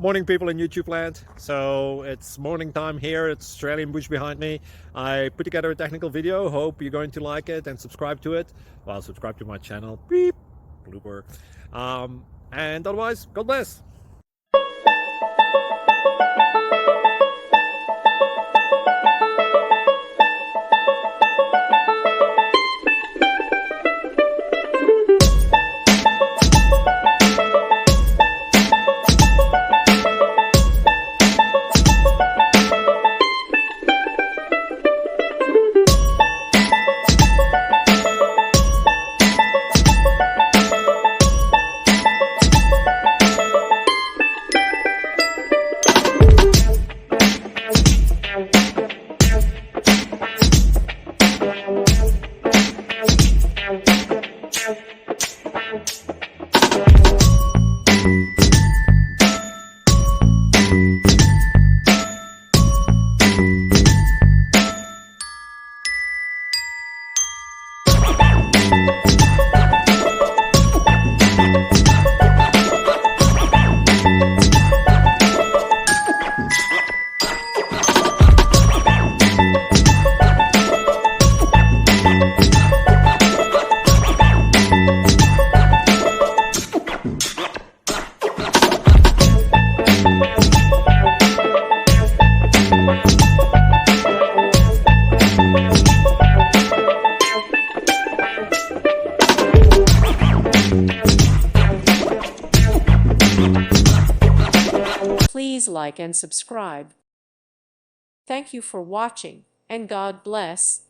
Morning, people in YouTube land. So it's morning time here. It's Australian bush behind me. I put together a technical video. Hope you're going to like it and subscribe to it. Well, subscribe to my channel. Beep, blooper. And otherwise, God bless. Please like and subscribe. Thank you for watching, and God bless.